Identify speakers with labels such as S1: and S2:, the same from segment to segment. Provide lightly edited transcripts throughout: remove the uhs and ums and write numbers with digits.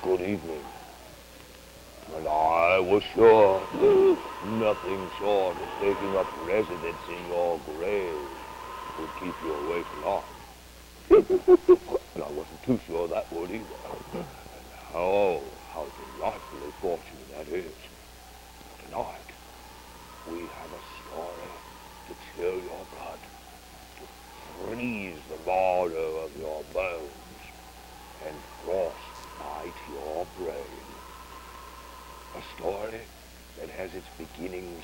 S1: Good evening. And I was sure nothing short of taking up residence in your grave would keep you awake long. And I wasn't too sure that would either. Oh, how delightfully fortunate that is. Tonight, we have a story to chill your blood, to freeze the marrow of your bones, and frostbite your brain. A story that has its beginnings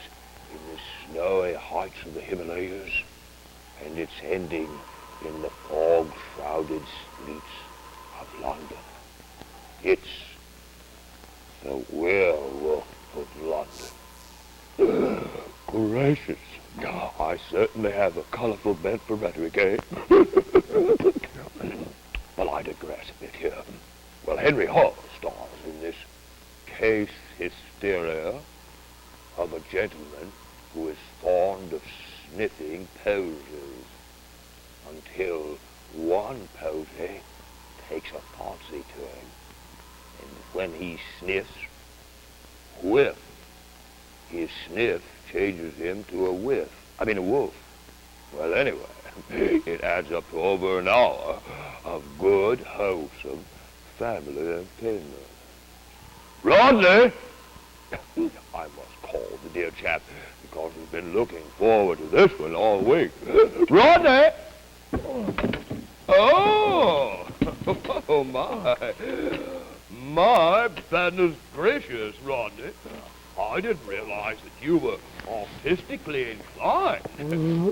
S1: in the snowy heights of the Himalayas and its ending in the fog-shrouded streets of London. It's the Werewolf of London. Gracious, I certainly have a colorful bent for rhetoric, eh? Well, I digress a bit here. Well, Henry Hall stars in this case hysteria of a gentleman who is fond of sniffing posies until one posy takes a fancy to him. And when he sniffs, whiff, his sniff changes him to a wolf. Well, anyway, it adds up to over an hour of good, wholesome family entertainment. Rodney! I must call the dear chap because he's been looking forward to this one all week. Rodney! Oh! Oh, my goodness gracious, Rodney. I didn't realize that you were artistically inclined.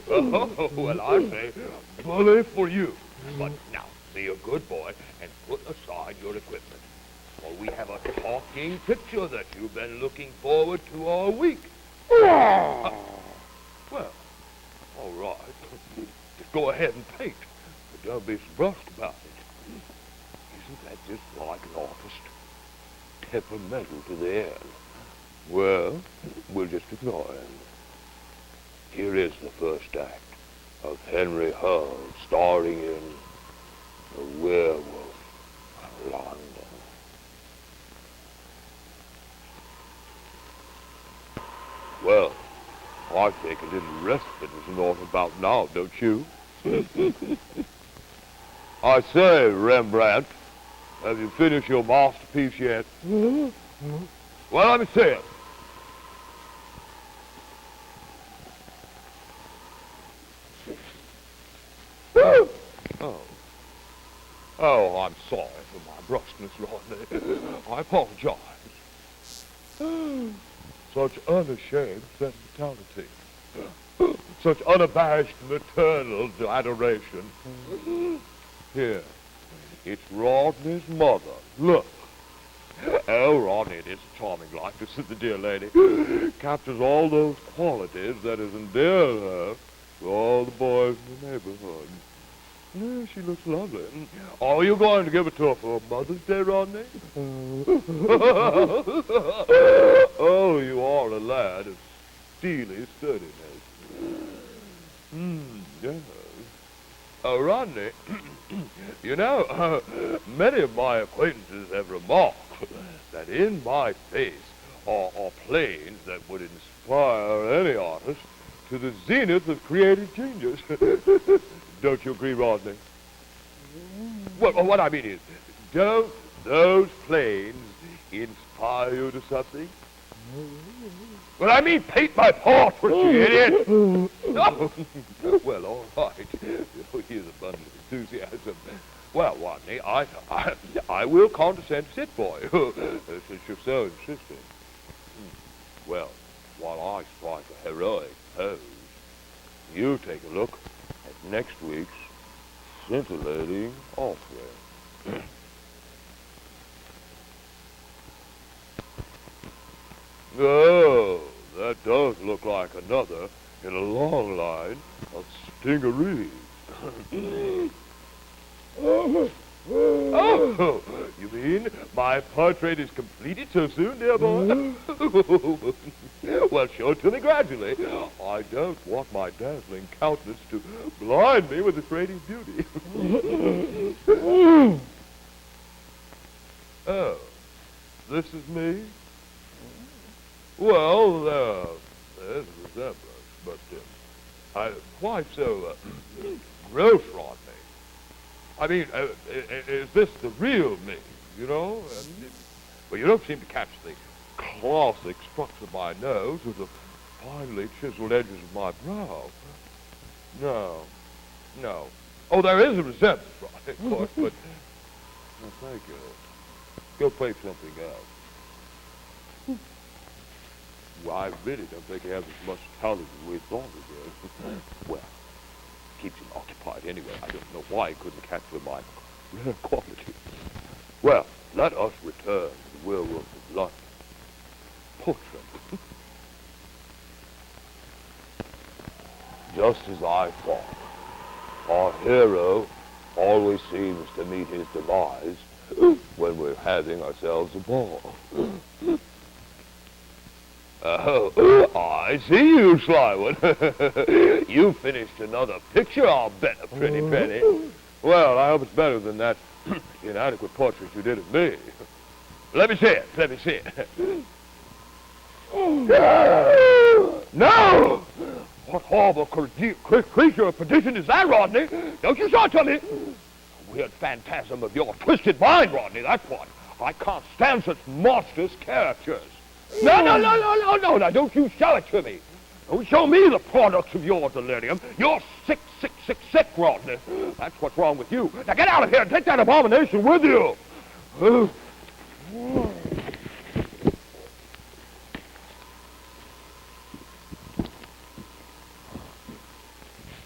S1: Oh, well, I say, bully for you. But now, be a good boy and put aside your equipment. For we have a talking picture that you've been looking forward to all week. Well, all right. Just go ahead and paint. But don't be so brusque about it. Isn't that just like an artist? Temperamental to the end. Well, we'll just ignore him. Here is the first act of Henry Hull starring in The Werewolf of London. Well, I think a little respite is in order about now, don't you? I say, Rembrandt, have you finished your masterpiece yet? Well, let me see it. Oh, I'm sorry for my brusqueness, Rodney. I apologize. Such unashamed sentimentality. Such unabashed maternal adoration. Here, it's Rodney's mother. Look. Oh, Rodney, it is a charming likeness of the dear lady. Captures all those qualities that has endeared her to all the boys in the neighborhood. Yeah, she looks lovely. Are you going to give it to her for Mother's Day, Rodney? Oh, you are a lad of steely sturdiness. Yes. Rodney, you know, many of my acquaintances have remarked that in my face are planes that would inspire any artist to the zenith of creative genius. Don't you agree, Rodney? Well, what I mean is, don't those planes inspire you to something? Well, I mean, paint my portrait, you idiot! Oh. Well, all right. Here's a bundle of enthusiasm. Well, Rodney, I will condescend to sit for you, since you're so insistent. Well, while I strike a heroic pose, you take a look at next week's scintillating offering. Oh, that does look like another in a long line of stingarees. Oh, you mean my portrait is completed so soon, dear boy? Well, show it to me gradually. I don't want my dazzling countenance to blind me with its radiant beauty. Oh, this is me? Well, there's a resemblance, but why so gross, Rodney? I mean, is this the real me, you know? Well, you don't seem to catch the classic structure of my nose or the finely chiseled edges of my brow. No. Oh, there is a resemblance, Rodney, of course, but... Well, thank you. Go play something else. Well, I really don't think he has as much talent as we thought he did. Well, keeps him occupied anyway. I don't know why he couldn't capture my rare quality. Well, let us return to the werewolf of London. Portrait. Just as I thought, our hero always seems to meet his demise when we're having ourselves a ball. Oh, I see you, sly one. You finished another picture, I'll bet a pretty penny. Well, I hope it's better than that inadequate portrait you did of me. Let me see it. No! What horrible creature of perdition is that, Rodney? Don't you shout to me! A weird phantasm of your twisted mind, Rodney, that's what. I can't stand such monstrous characters. No, now don't you show it to me. Don't show me the products of your delirium. You're sick, Rodney. That's what's wrong with you. Now get out of here and take that abomination with you.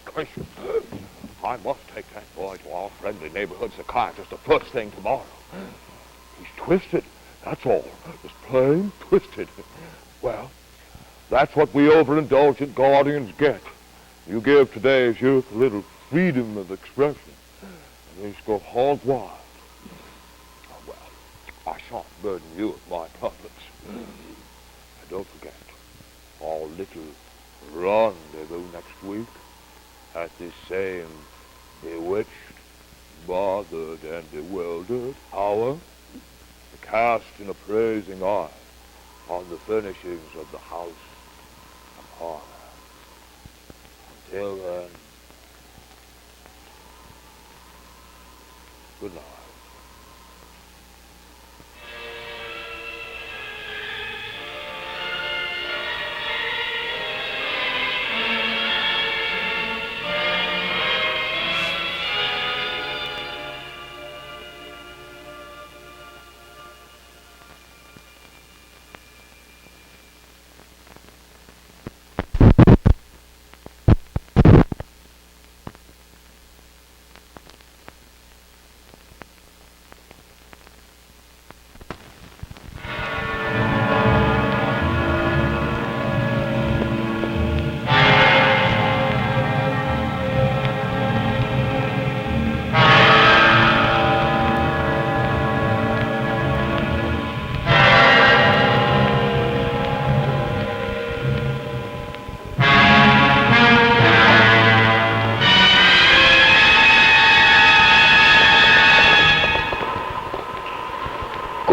S1: Gracious. I must take that boy to our friendly neighborhood psychiatrist the first thing tomorrow. He's twisted. That's all. Just plain twisted. Well, that's what we overindulgent guardians get. You give today's youth a little freedom of expression, and they just go hog wild. Oh, well, I shan't burden you with my problems. And don't forget, our little rendezvous next week at this same bewitched, bothered, and bewildered hour. Cast an appraising eye on the furnishings of the house of horror. Until then, good night.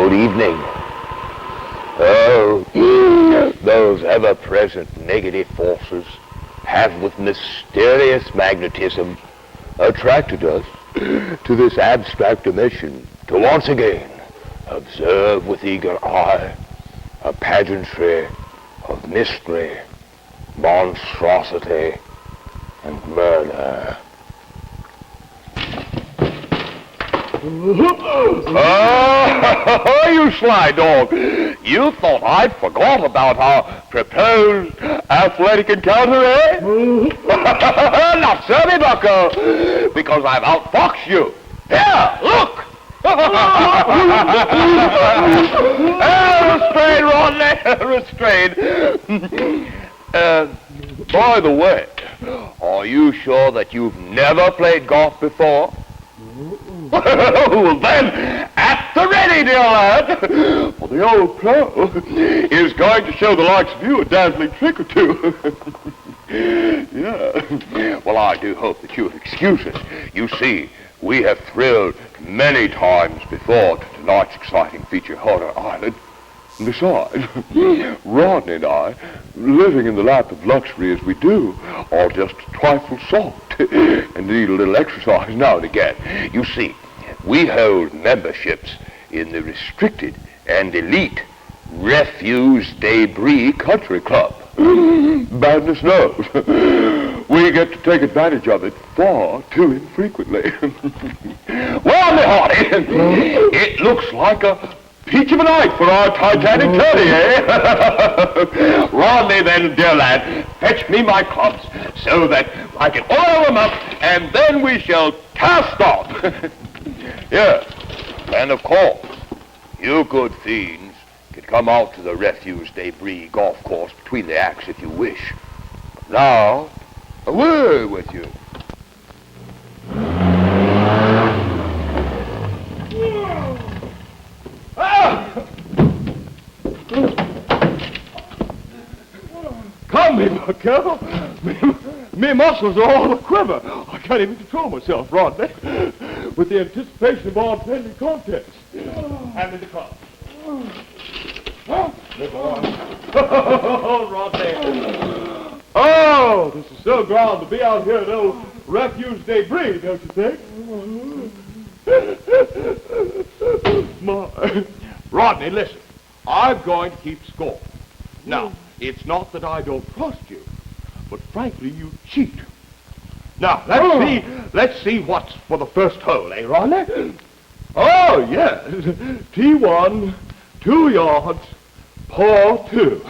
S1: Evening. Oh, those ever-present negative forces have with mysterious magnetism attracted us to this abstract dimension to once again observe with eager eye a pageantry of mystery, monstrosity, and murder. Oh, you sly dog. You thought I'd forgot about our proposed athletic encounter, eh? Not so, me bucko, because I've outfoxed you. Here, look! Restrained, Rodney, restrained. By the way, are you sure that you've never played golf before? Well, then, at the ready, dear lad, for the old pro is going to show the likes of you a dazzling trick or two. Yeah. Well, I do hope that you'll excuse us. You see, we have thrilled many times before to tonight's exciting feature, Horror Island. Besides, Rodney and I, living in the lap of luxury as we do, are just a trifle soft and need a little exercise now and again. You see, we hold memberships in the restricted and elite Refuse Debris Country Club. Badness knows. We get to take advantage of it far too infrequently. Well, me hearty, it looks like a peach of a night for our Titanic journey, eh? Rodney, then, dear lad, fetch me my clubs so that I can oil them up, and then we shall cast off. Yes, and of course, you good fiends can come out to the Refuse Debris golf course between the acts if you wish. Now, away with you. Come, me bucko. Me muscles are all a quiver. I can't even control myself, Rodney, with the anticipation of our impending contest. Hand me the club. Oh, Rodney. Oh, this is so grand to be out here at old Refuse Debris, don't you think? My. Rodney, listen. I'm going to keep score. Now, it's not that I don't trust you, but frankly, you cheat. Now, let's see what's for the first hole, eh, Rodney? Oh, yes. T1, 2 yards, par 2.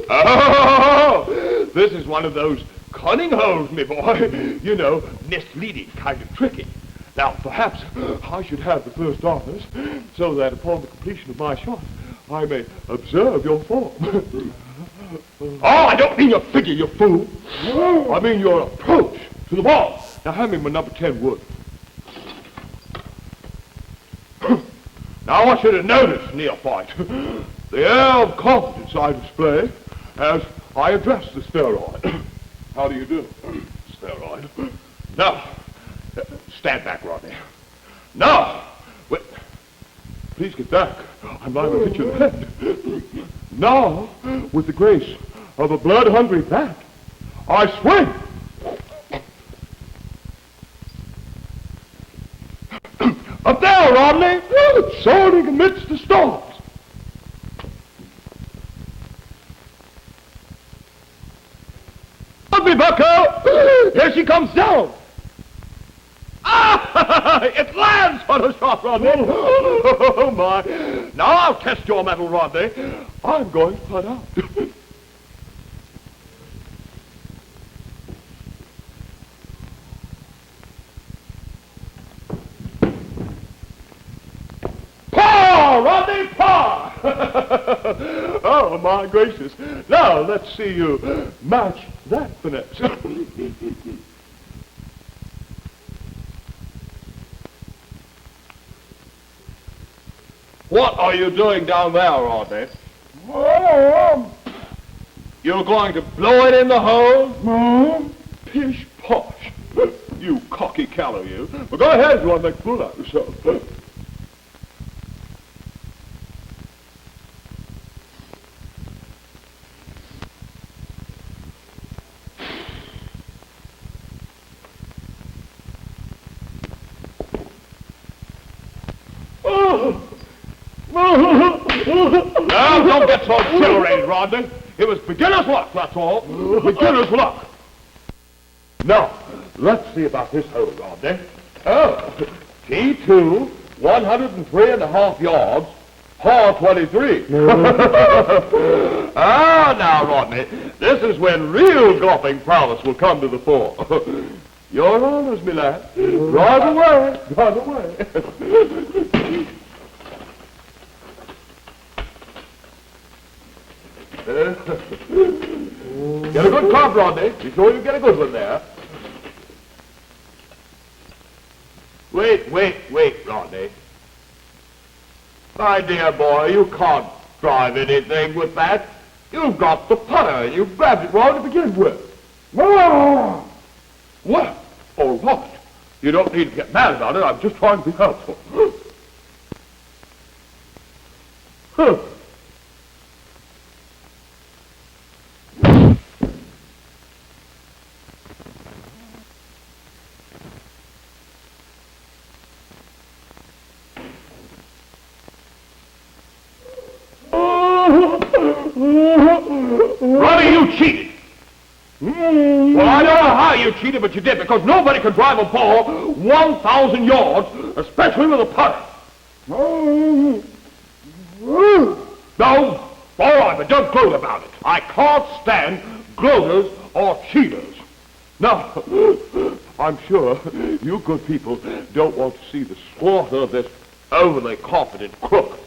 S1: Oh, this is one of those cunning holes, me boy. You know, misleading, kind of tricky. Now, perhaps I should have the first honors, so that upon the completion of my shot, I may observe your form. Oh, I don't mean your figure, you fool. I mean your approach to the ball. Now, hand me my number 10 wood. Now, I want you to notice, neophyte, the air of confidence I display as I address the spheroid. How do you do, spheroid? Now, stand back, Rodney. Now, wait. Please get back. I'm liable to hit you in the head. Now, with the grace of a blood-hungry bat, I swing. Up there, Rodney, soaring amidst the storms. Up me, bucko! Here she comes down. Ah! It lands on a shot, Rodney. Oh, my. Now I'll test your metal, Rodney. I'm going to putt out. Par, Rodney, par! Oh, my gracious. Now, let's see you match that finesse. What are you doing down there, Rodney? You're going to blow it in the hole? Pish posh. You cocky callow, you. Well, go ahead if you want to make a fool out of yourself. Now, don't get so exhilarated, Rodney. It was beginner's luck, that's all. Beginner's luck. Now, let's see about this hole, Rodney. Oh, T2, 103.5 yards, par 23. Ah, now, Rodney, this is when real golfing prowess will come to the fore. Your honors, me lad. Drive away, drive away. Get a good club, Rodney. Be sure you get a good one there. Wait, Rodney. My dear boy, you can't drive anything with that. You've got the putter. You grabbed it wrong to begin with. What? All right. You don't need to get mad about it. I'm just trying to be helpful.
S2: cheated, but you did, because nobody can drive a ball 1,000 yards, especially with a putter. No, all right, but don't gloat about it. I can't stand gloaters or cheaters. Now, I'm sure you good people don't want to see the slaughter of this overly confident crook.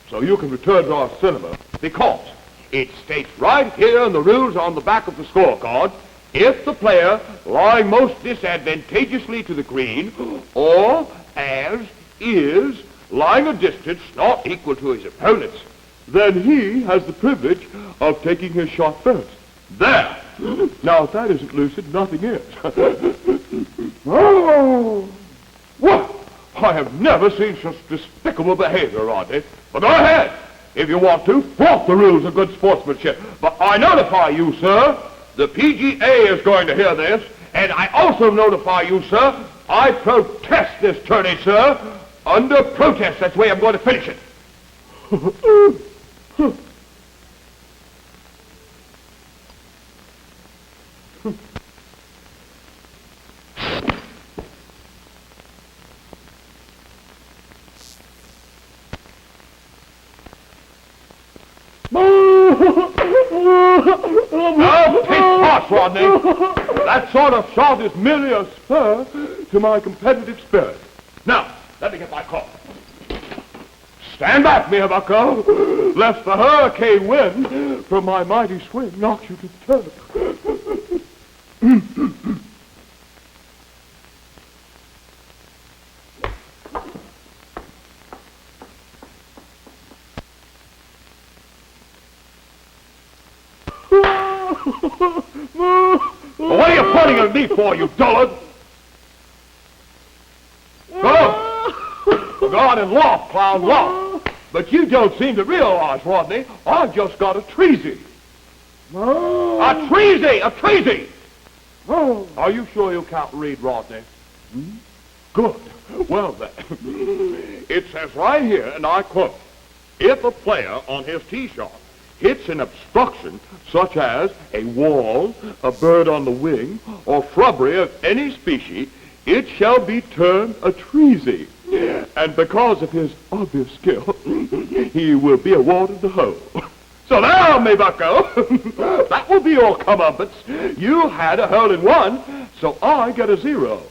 S2: So you can return to our cinema, because it states right here in the rules on the back of the scorecard, if the player lying most disadvantageously to the green, or as is lying a distance not equal to his opponent's, then he has the privilege of taking his shot first. There! Now, if that isn't lucid, nothing is. Oh! What? I have never seen such despicable behavior, Rodney. But go ahead, if you want to, flaunt the rules of good sportsmanship. But I notify you, sir, the PGA is going to hear this, and I also notify you, sir, I protest this tourney, sir, under protest. That's the way I'm going to finish it. Oh, piss posh, Rodney. That sort of shot is merely a spur to my competitive spirit. Now, let me get my call. Stand back, me bucko, lest the hurricane wind from my mighty swing knocks you to the turf. What are you pointing at me for, you dullard? Go on and laugh, clown, laugh. But you don't seem to realize, Rodney, I've just got a treasy. A treasy! A treasy! Are you sure you can't read, Rodney? Good. Well, then, it says right here, and I quote, if a player on his tee shot hits an obstruction such as a wall, a bird on the wing, or shrubbery of any species, it shall be termed a treasy. And because of his obvious skill, he will be awarded the hole. So now, me bucko, that will be your comeuppance. You had a hole-in-one, so I get a 0.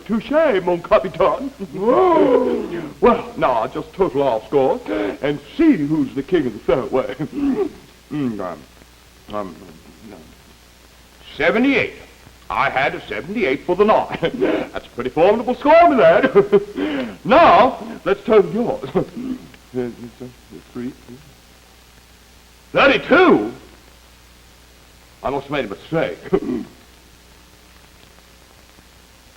S2: Touché, mon capitaine. Well, now I'll just total our score and see who's the king of the fairway. 78. I had a 78 for the 9. That's a pretty formidable score, my lad. Now, let's turn to yours. 32? I must have made a mistake.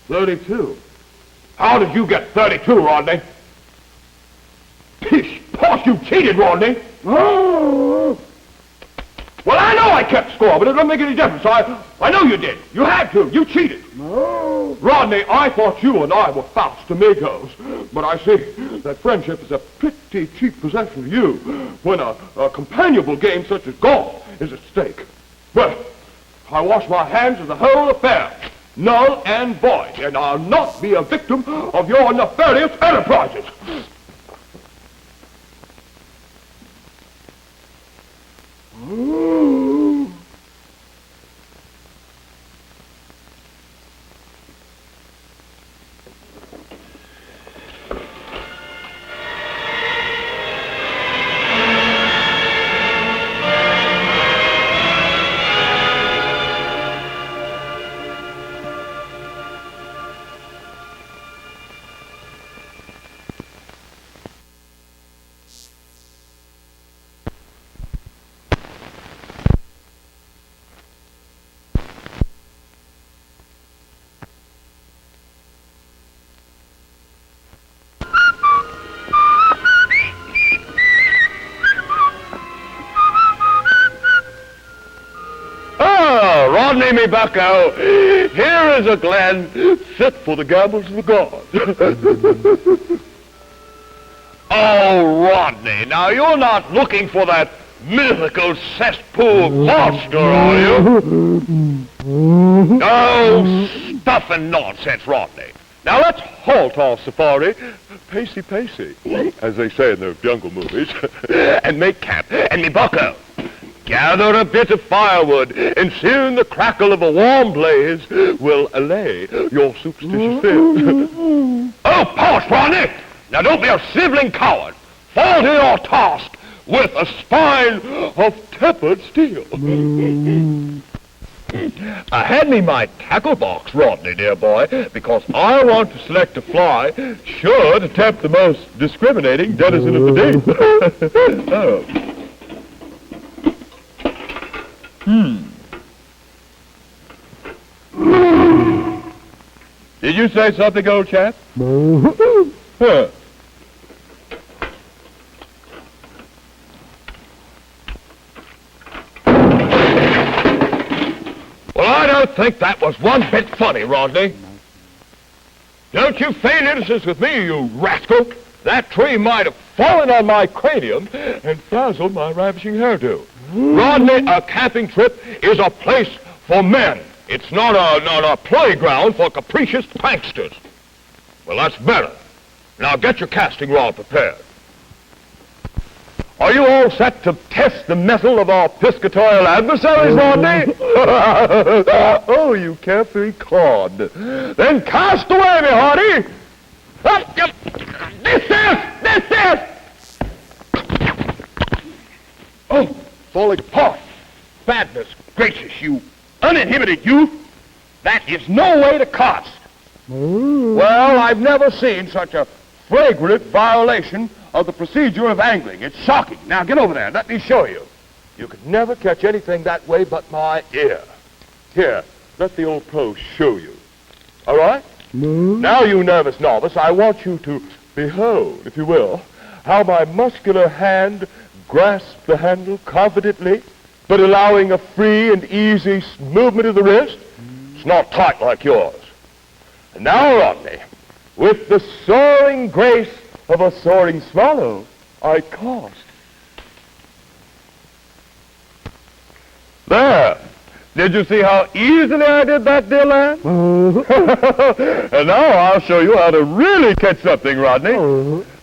S2: 32? How did you get 32, Rodney? Pish, posh, you cheated, Rodney. Well, I know I kept score, but it doesn't make any difference. I know you did. You had to. You cheated. Rodney, I thought you and I were fast amigos, but I see that friendship is a pretty cheap possession to you when a companionable game such as golf is at stake. Well, I wash my hands of the whole affair, null and void, and I'll not be a victim of your nefarious enterprises. Rodney, me bucko, here is a glen fit for the gambles of the gods. Oh, Rodney, now you're not looking for that mythical cesspool monster, are you? No stuff and nonsense, Rodney. Now let's halt our safari, pacey, as they say in the jungle movies, and make camp. And me bucko, gather a bit of firewood, and soon the crackle of a warm blaze will allay your superstitious fears. Oh, pause, Rodney! Now don't be a sniveling coward. Fall to your task with a spine of tempered steel. Hand me my tackle box, Rodney, dear boy, because I want to select a fly sure to tempt the most discriminating denizen of the deep. Did you say something, old chap? Huh. Well, I don't think that was one bit funny, Rodney. Don't you feign innocence with me, you rascal. That tree might have fallen on my cranium and frazzled my ravishing hairdo. Rodney, a camping trip is a place for men. It's not a playground for capricious pranksters. Well, that's better. Now get your casting rod prepared. Are you all set to test the mettle of our piscatorial adversaries, Rodney? Oh, you carefree clod. Then cast away, me hearty. This! Oh, falling apart. Badness gracious, you uninhibited youth. That is no way to cast. Well, I've never seen such a flagrant violation of the procedure of angling. It's shocking. Now get over there and let me show you. You could never catch anything that way but my ear. Here, let the old pro show you. All right? Now, you nervous novice, I want you to behold, if you will, how my muscular hand grasps the handle confidently, but allowing a free and easy movement of the wrist. It's not tight like yours. And now, Rodney, with the soaring grace of a soaring swallow, I cast. There! Did you see how easily I did that, dear lad? And now I'll show you how to really catch something, Rodney.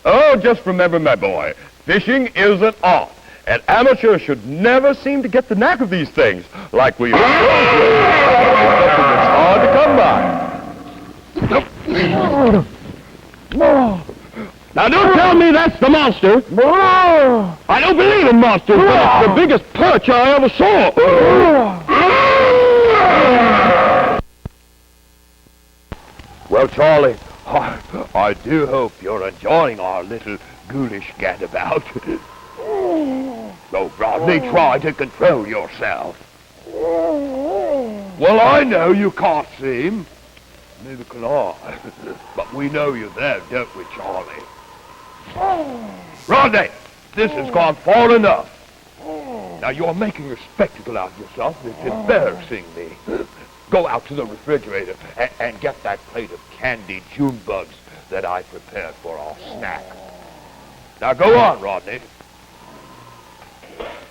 S2: Oh, just remember, my boy, fishing is an art. An amateur should never seem to get the knack of these things like we are. It's hard to come by. Now, don't tell me that's the monster. I don't believe in monsters, but it's the biggest perch I ever saw. Well, Charlie, I do hope you're enjoying our little ghoulish gadabout. So, Rodney, try to control yourself. Well, I know you can't see him. Neither can I. But we know you're there, don't we, Charlie? Rodney, this has gone far enough. Now, you're making a spectacle out of yourself. It's embarrassing me. Go out to the refrigerator and get that plate of candied June bugs that I prepared for our snack. Now, go on, Rodney.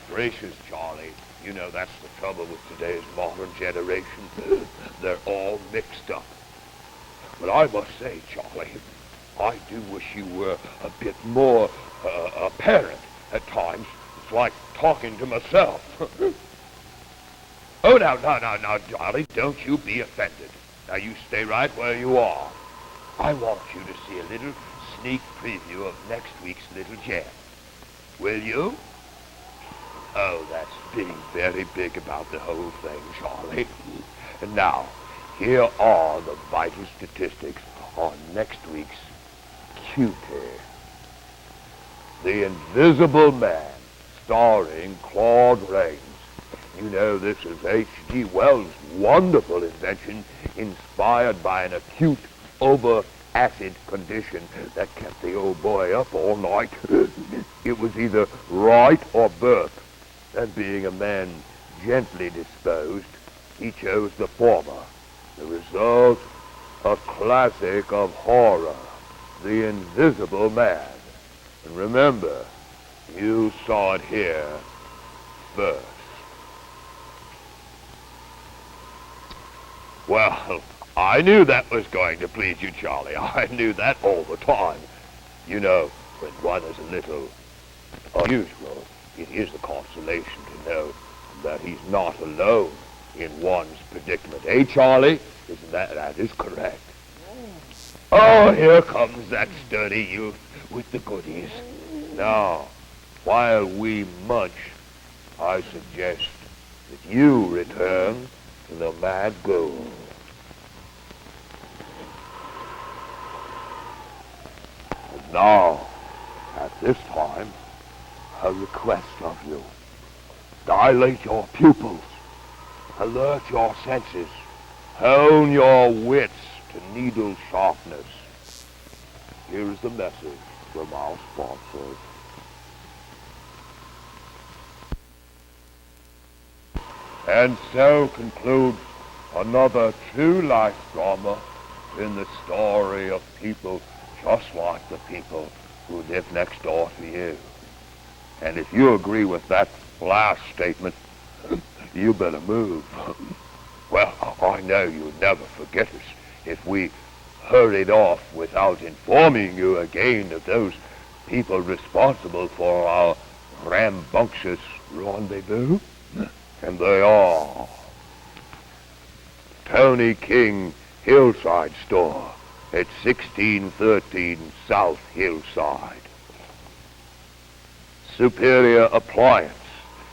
S2: Gracious, Charlie. You know that's the trouble with today's modern generation. They're all mixed up. But I must say, Charlie, I do wish you were a bit more apparent at times. It's like talking to myself. Oh, now, Charlie, don't you be offended. Now, you stay right where you are. I want you to see a little sneak preview of next week's little jam. Will you? Oh, that's being very big about the whole thing, Charlie. And now, here are the vital statistics on next week's Cutie. The Invisible Man, starring Claude Rains. You know, this is H.G. Wells' wonderful invention, inspired by an acute over-acid condition that kept the old boy up all night. It was either right or birth, and being a man gently disposed, he chose the former. The result, a classic of horror, The Invisible Man. And remember, you saw it here first.
S1: Well, I knew that was going to please you, Charlie. I knew that all the time. You know, when one is a little unusual, it is a consolation to know that he's not alone in one's predicament. Eh, Charlie? Isn't that is correct? Oh, here comes that sturdy youth with the goodies. Now, while we munch, I suggest that you return to the Mad Ghoul. And now, at this time, a request of you. Dilate your pupils, alert your senses, hone your wits to needle sharpness. Here is the message from our sponsors. And so concludes another true life drama in the story of people just like the people who live next door to you. And if you agree with that last statement, you better move. Well, I know you'd never forget us if we hurried off without informing you again of those people responsible for our rambunctious rendezvous. And they are Tony King Hillside Store at 1613 South Hillside. Superior Appliance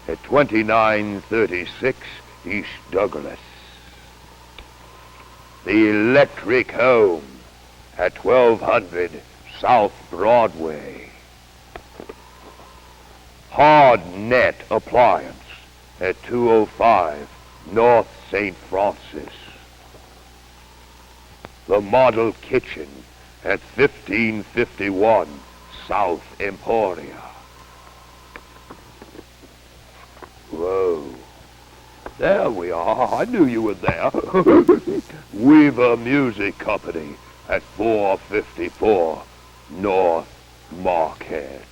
S1: at 2936 East Douglas. The Electric Home at 1200 South Broadway. Hard Net Appliance at 205 North St. Francis. The Model Kitchen at 1551 South Emporia. Whoa. There we are. I knew you were there. Weaver Music Company at 454 North Market.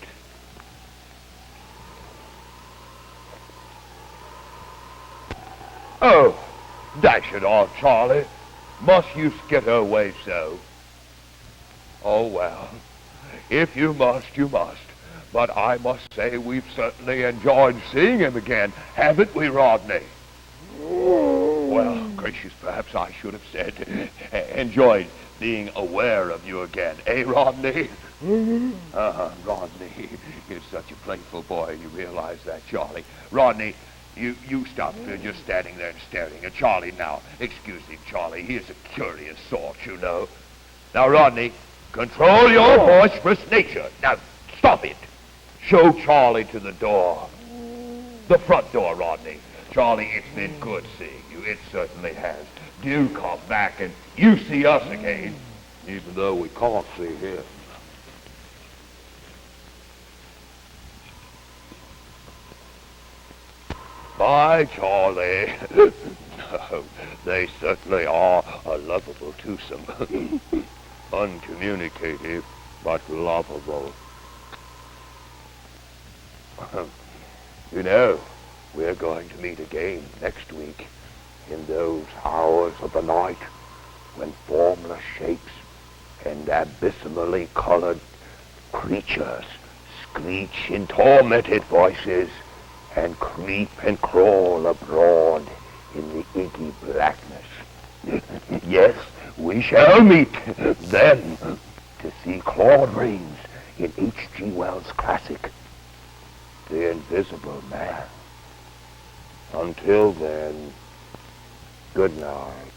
S1: Oh, dash it all, Charlie. Must you skitter away so? Oh, well, if you must, you must. But I must say we've certainly enjoyed seeing him again, haven't we, Rodney? Well, gracious, perhaps I should have said enjoyed being aware of you again. Eh, Rodney? Rodney, you're such a playful boy. You realize that, Charlie. Rodney, you stop just standing there and staring at Charlie now. Excuse him, Charlie. He is a curious sort, you know. Now, Rodney, control your boisterous nature. Now, stop it. Show Charlie to the door. The front door, Rodney. Charlie, it's been good seeing you. It certainly has. Do come back and you see us again, even though we can't see him. Bye, Charlie. No, they certainly are a lovable twosome. Uncommunicative, but lovable. You know, we're going to meet again next week in those hours of the night when formless shapes and abysmally colored creatures screech in tormented voices and creep and crawl abroad in the inky blackness. Yes, we shall meet then to see Claude Rains in H.G. Wells' classic, The Invisible Man. Until then, good night.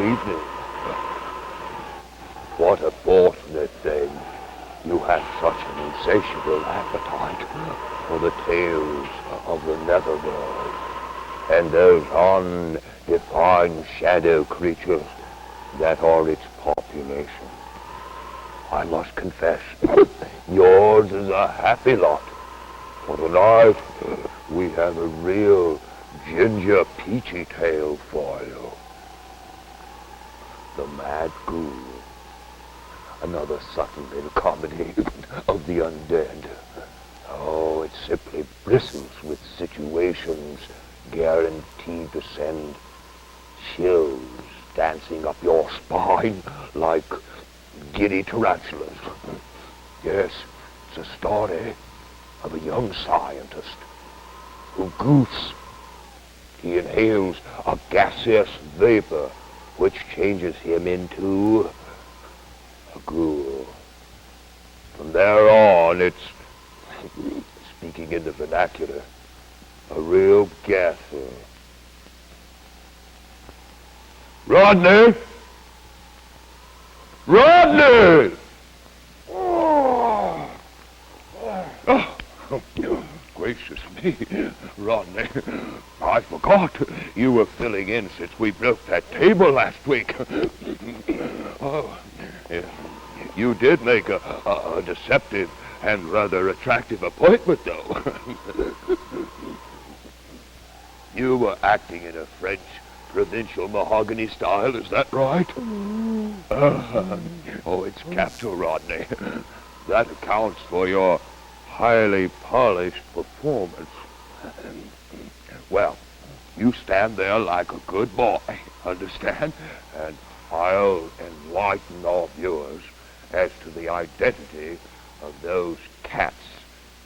S1: evening. What a fortunate thing. You have such an insatiable appetite for the tales of the netherworld and those undefined shadow creatures that are its population. I must confess, yours is a happy lot. For tonight, we have a real ginger peachy tale for you. The Mad Ghoul. Another subtle little comedy of the undead. Oh, it simply bristles with situations guaranteed to send chills dancing up your spine like giddy tarantulas. Yes, it's a story of a young scientist who goofs. He inhales a gaseous vapor which changes him into a ghoul. From there on, it's, speaking in the vernacular, a real gasser. Rodney! Rodney! Oh, gracious me, Rodney. I forgot you were filling in since we broke that table last week. Oh, yeah. You did make a deceptive and rather attractive appointment, though. You were acting in a French provincial mahogany style, is that right? Oh, it's capital, Rodney. That accounts for your highly polished performance. Well, you stand there like a good boy, understand? And I'll enlighten our viewers as to the identity of those cats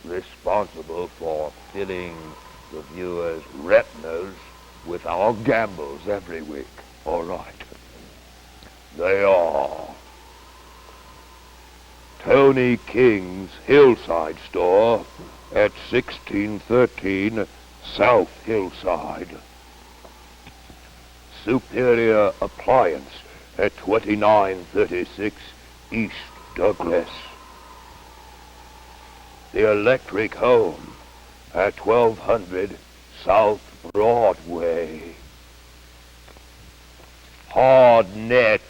S1: responsible for filling the viewers' retinas with our gambles every week. All right. They are Tony King's Hillside Store at 1613 South Hillside. Superior Appliance at 2936 East Douglas. The Electric Home at 1200 South Broadway. Hard Net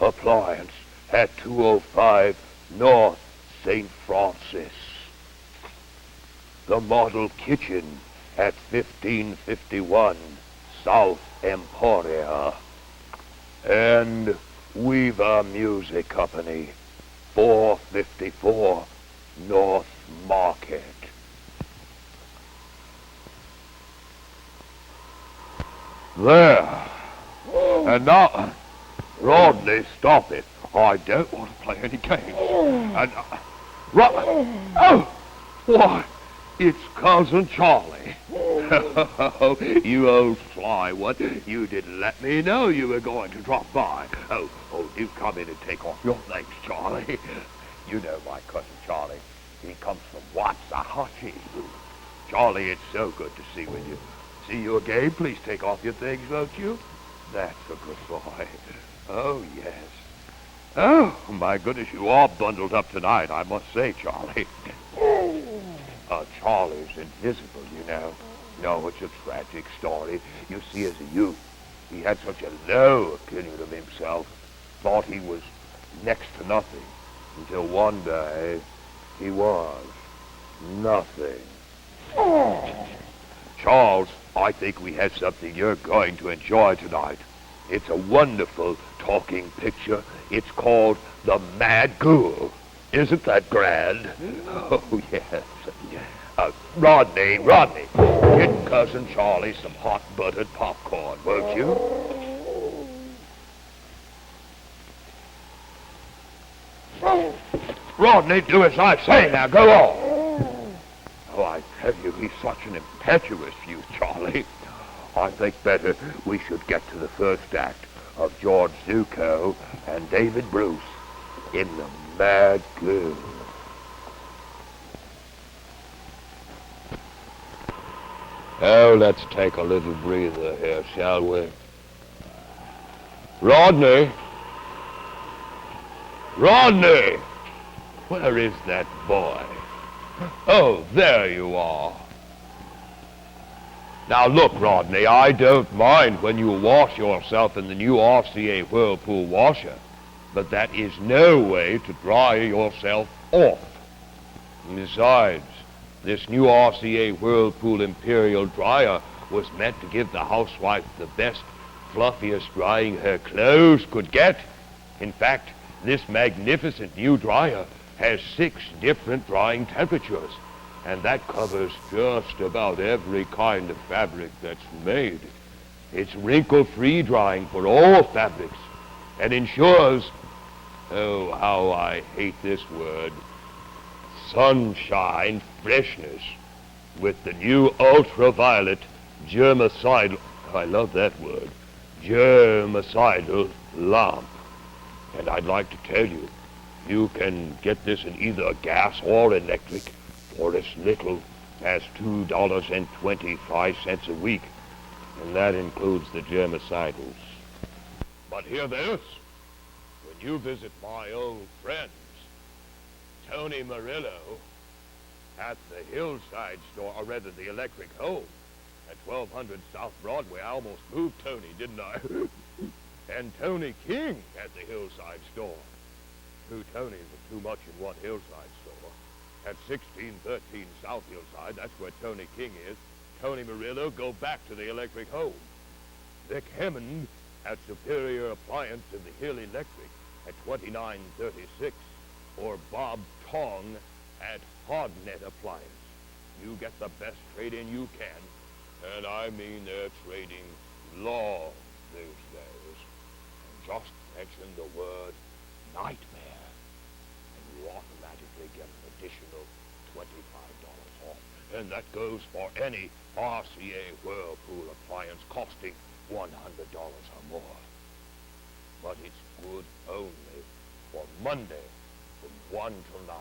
S1: Appliance at 205 North St. Francis. The Model Kitchen at 1551 South Emporia. And Weaver Music Company, 454 North Market. There. And now, Rodney, stop it. I don't want to play any games. And, oh, why, it's Cousin Charlie. You old sly one. You didn't let me know you were going to drop by. Oh, do come in and take off your things, Charlie. You know my cousin Charlie. He comes from Waxahachie. Charlie, it's so good to see you. See you again. Please take off your things, won't you? That's a good boy. Oh, yes. Oh, my goodness, you are bundled up tonight, I must say, Charlie. Charlie's invisible, you know. No, it's a tragic story. You see, as a youth, he had such a low opinion of himself, thought he was next to nothing, until one day he was nothing. Charles, I think we have something you're going to enjoy tonight. It's a wonderful talking picture. It's called The Mad Ghoul. Isn't that grand? Oh, yes. Rodney, get Cousin Charlie some hot buttered popcorn, won't you? Rodney, do as I say now. Go on. Oh, I tell you, he's such an impetuous youth, Charlie. I think better we should get to the first act of George Zuko and David Bruce in The Mad Ghoul. Oh, let's take a little breather here, shall we? Rodney? Rodney! Where is that boy? Oh, there you are. Now look, Rodney, I don't mind when you wash yourself in the new RCA Whirlpool washer, but that is no way to dry yourself off. Besides, this new RCA Whirlpool Imperial dryer was meant to give the housewife the best, fluffiest drying her clothes could get. In fact, this magnificent new dryer has 6 different drying temperatures, and that covers just about every kind of fabric that's made. It's wrinkle-free drying for all fabrics, and ensures, oh, how I hate this word, sunshine freshness with the new ultraviolet germicidal, I love that word, germicidal lamp. And I'd like to tell you, you can get this in either gas or electric for as little as $2.25 a week, and that includes the germicidals. But hear this, when you visit my old friends, Tony Murillo, at the Hillside store, or rather the Electric Home, at 1200 South Broadway. I almost moved Tony, didn't I? And Tony King at the Hillside store. 2 Tonys are too much in one Hillside store. At 1613 South Hillside, that's where Tony King is. Tony Murillo, go back to the Electric Home. Vic Hammond at Superior Appliance in the Hill Electric at 2936. Or Bob Tong at Hardnet Appliance. You get the best trade-in you can. And I mean they're trading law these days. And just mention the word nightmare, and you automatically get an additional $25 off. And that goes for any RCA Whirlpool appliance costing $100 or more. But it's good only for Monday from 1 to 9.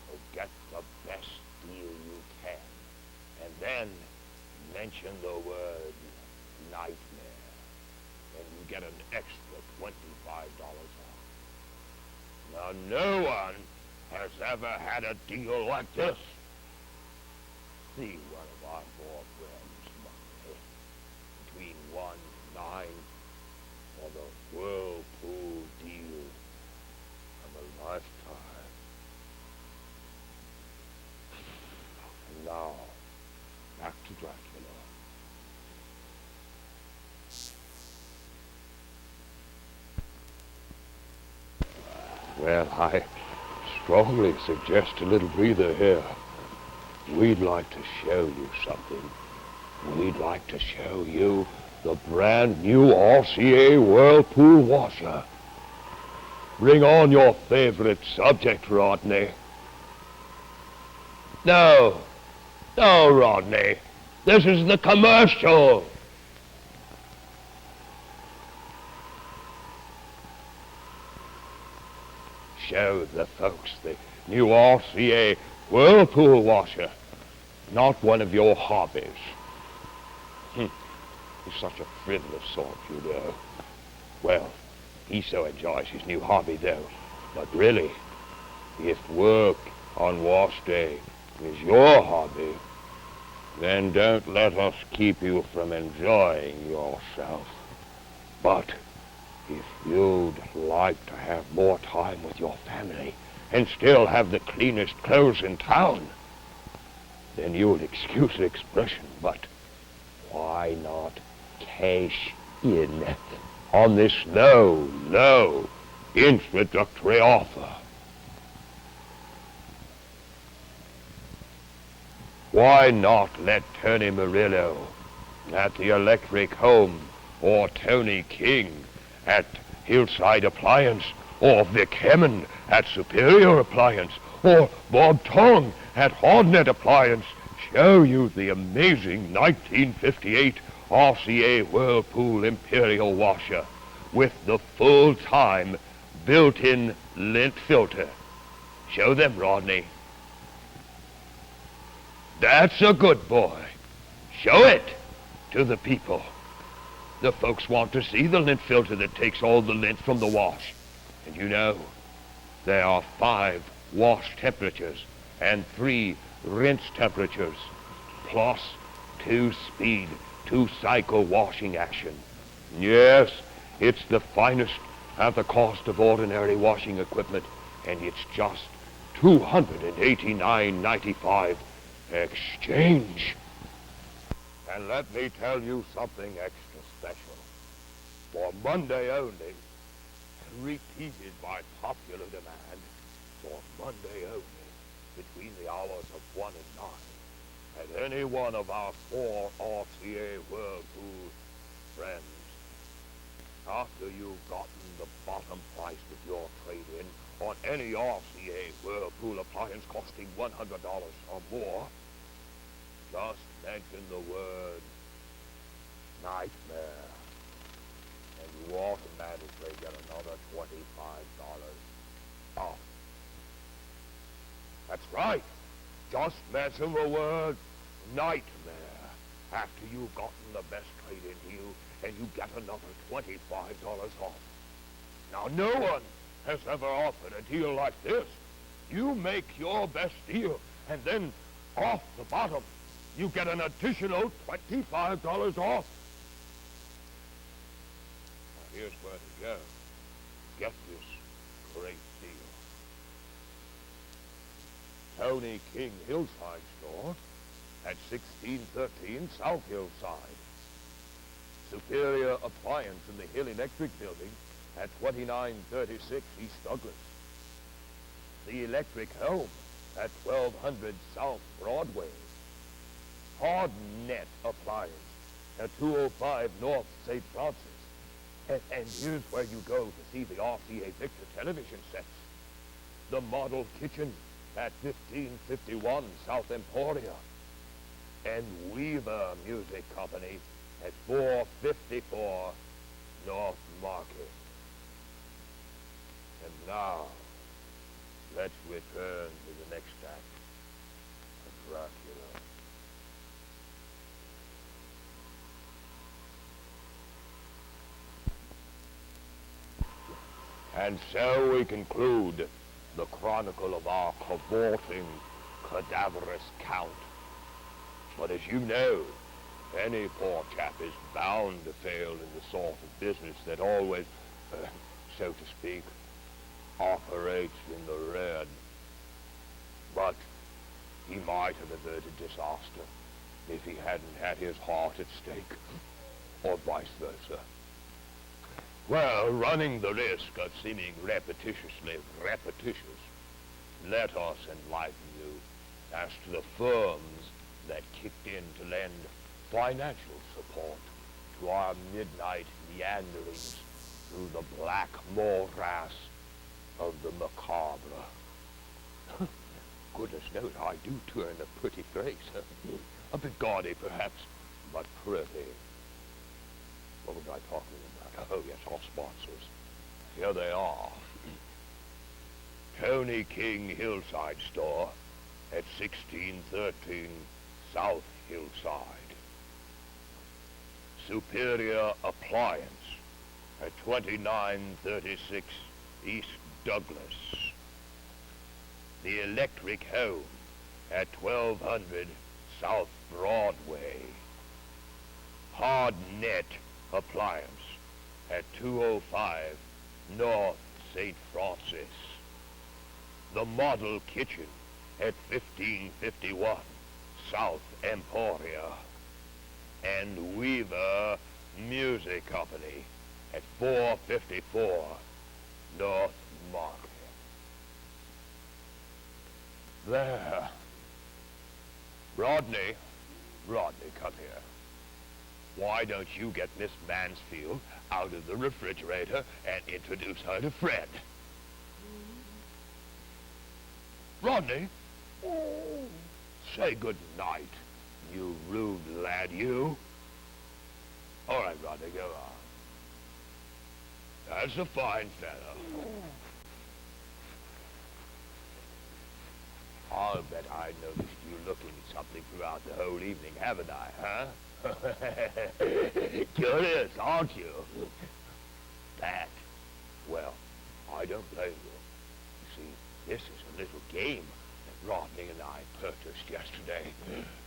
S1: So get the best deal you can. And then mention the word nightmare, and you get an extra $25 off. Now, no one has ever had a deal like this. See one of our 4 friends Monday between 1 and 9 for the Whirlpool deal of a lifetime. And now, back to Dracula. Well, I strongly suggest a little breather here. We'd like to show you something. We'd like to show you the brand new RCA Whirlpool washer. Bring on your favorite subject, Rodney. No, Rodney. This is the commercial. Show the folks the new RCA Whirlpool washer. Not one of your hobbies. He's such a frivolous sort, you know. Well, he so enjoys his new hobby, though. But really, if work on wash day is your hobby, then don't let us keep you from enjoying yourself. But if you'd like to have more time with your family and still have the cleanest clothes in town, then you'll excuse the expression, but why not cash in on this low introductory offer? Why not let Tony Murillo at the Electric Home, or Tony King at Hillside Appliance, or Vic Hammond at Superior Appliance, or Bob Tong at Hardnet Appliance show you the amazing 1958 RCA Whirlpool Imperial washer with the full-time built-in lint filter. Show them, Rodney. That's a good boy. Show it to the people. The folks want to see the lint filter that takes all the lint from the wash. And you know, there are 5 wash temperatures and 3 rinse temperatures, plus 2-speed, 2-cycle washing action. Yes, it's the finest at the cost of ordinary washing equipment, and it's just $289.95 exchange. And let me tell you something extra special. For Monday only, repeated by popular demand, for Monday only, between the hours of 1 and 9, at any one of our 4 RCA Whirlpool friends, after you've gotten the bottom price with your trade-in on any RCA Whirlpool appliance costing $100 or more, just mention the word nightmare, and you automatically get another $25 off. That's right. Just mention the word nightmare after you've gotten the best trade-in deal, and you get another $25 off. Now, no one has ever offered a deal like this. You make your best deal, and then off the bottom, you get an additional $25 off. Now, here's where to go. Get this great deal. Tony King Hillside Store at 1613 South Hillside. Superior Appliance in the Hill Electric Building at 2936 East Douglas. The Electric Home at 1200 South Broadway. Hard Net Appliance at 205 North St. Francis. And here's where you go to see the RCA Victor television sets. The Model Kitchen at 1551 South Emporia. And Weaver Music Company at 454 North Market. And now, let's return to the next act of Dracula. And so we conclude the chronicle of our cavorting, cadaverous count. But as you know, any poor chap is bound to fail in the sort of business that always, so to speak, operates in the red. But he might have averted disaster if he hadn't had his heart at stake, or vice versa. Well, running the risk of seeming repetitiously repetitious, let us enlighten you as to the firms that kicked in to lend financial support to our midnight meanderings through the black morass of the macabre. Goodness knows I do turn a pretty face. A bit gaudy, perhaps, but pretty. What was I talking about? Oh, yes, our sponsors. Here they are. Tony King Hillside Store at 1613 South Hillside. Superior Appliance at 2936 East Douglas. The Electric Home at 1200 South Broadway. Hard Net Appliance at 205 North St. Francis. The Model Kitchen at 1551 South Emporia. And Weaver Music Company at 454 North Market. There. Rodney, come here. Why don't you get Miss Mansfield out of the refrigerator and introduce her to Fred? Rodney, say good night, you rude lad, you. All right, Rodney, go on. That's a fine fellow. I'll bet I noticed you looking at something throughout the whole evening, haven't I, huh? Curious, aren't you? That, well, I don't blame you. You see, this is a little game that Rodney and I purchased yesterday.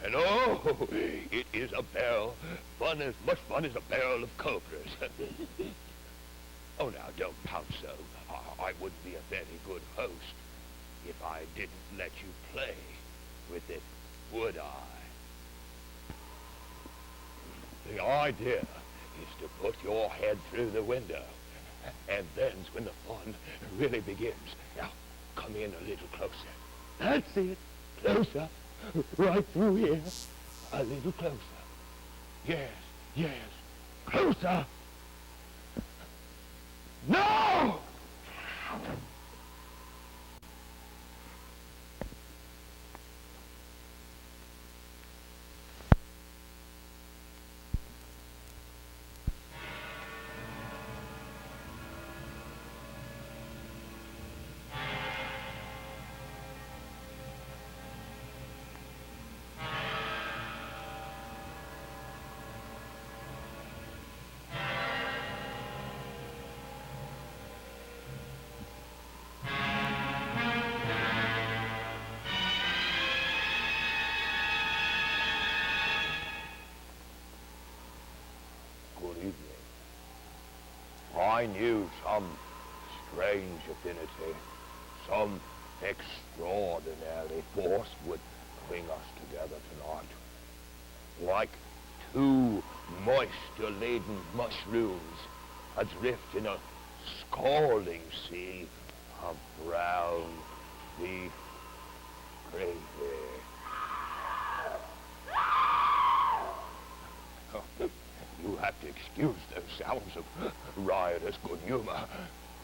S1: And oh, it is a barrel, as much fun as a barrel of cobras. Oh, now, don't pout so. I wouldn't be a very good host if I didn't let you play with it, would I? The idea is to put your head through the window, and then's when the fun really begins. Now, come in a little closer. That's it. Closer. Right through here. A little closer. Yes, yes. Closer. No! I knew some strange affinity, some extraordinary force would bring us together tonight. Like two moisture-laden mushrooms adrift in a scalding sea of brown beef gravy. You have to excuse those sounds of riotous good humor.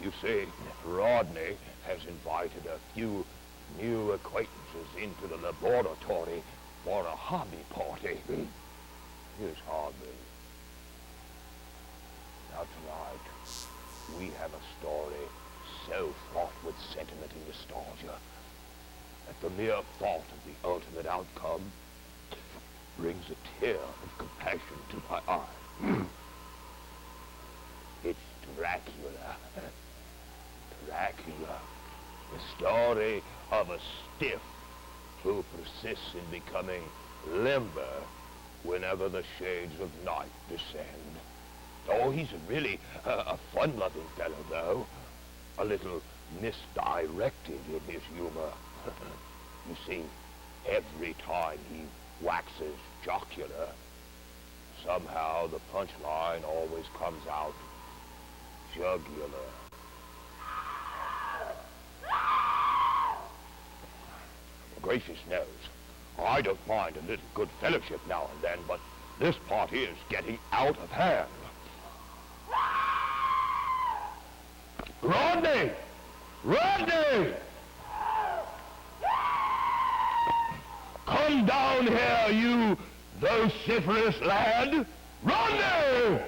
S1: You see, Rodney has invited a few new acquaintances into the laboratory for a hobby party. Here's Hardly. Now tonight, we have a story so fraught with sentiment and nostalgia that the mere thought of the ultimate outcome brings a tear of compassion to my eye. It's Dracula. Dracula, the story of a stiff who persists in becoming limber whenever the shades of night descend. Oh, he's really a fun-loving fellow, though. A little misdirected in his humor. You see, every time he waxes jocular, somehow the punchline always comes out jugular. Gracious knows, I don't mind a little good fellowship now and then, but this party is getting out of hand. Rodney! Rodney! Come down here, you vociferous lad! Rodney!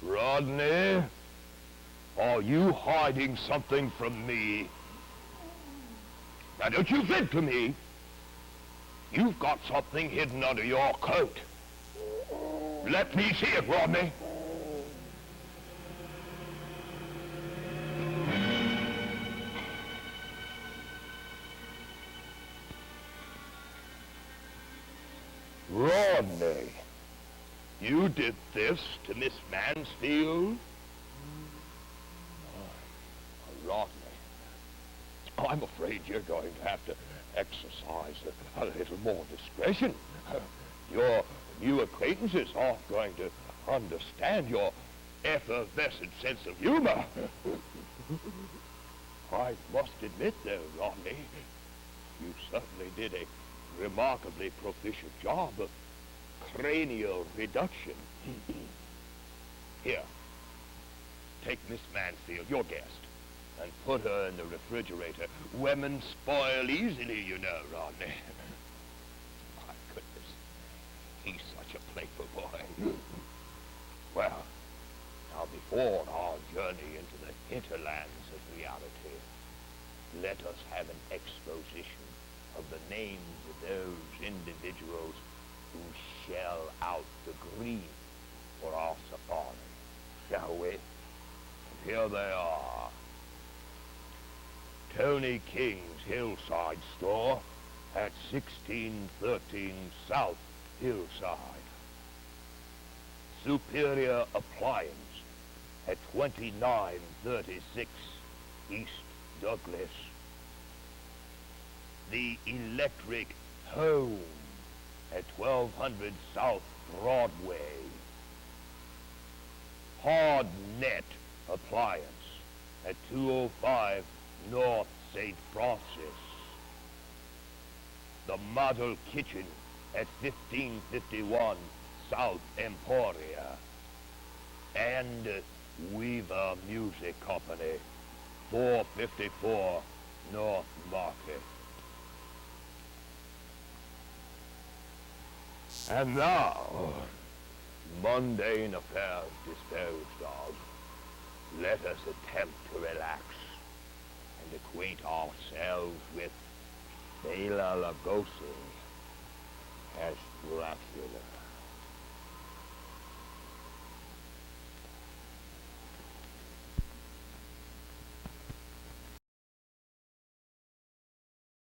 S1: Rodney, are you hiding something from me? Now don't you fib to me. You've got something hidden under your coat. Let me see it, Rodney. Rodney, you did this to Miss Mansfield? Rodney, I'm afraid you're going to have to exercise a little more discretion. Your new acquaintances aren't going to understand your effervescent sense of humor. I must admit, though, Rodney, you certainly did a remarkably proficient job of cranial reduction. Here, take Miss Mansfield, your guest. and put her in the refrigerator. Women spoil easily, you know, Rodney. My goodness, he's such a playful boy. Well, now before our journey into the hinterlands of reality, let us have an exposition of the names of those individuals who shell out the green for our safari, shall we? And here they are. Tony King's Hillside Store at 1613 South Hillside. Superior Appliance at 2936 East Douglas. The Electric Home at 1200 South Broadway. Hard Net Appliance at 205 North St. Francis. The Model Kitchen at 1551 South Emporia. And Weaver Music Company, 454 North Market. And now, mundane affairs disposed of, let us attempt to relax and acquaint ourselves with Bela Lugosi as Dracula.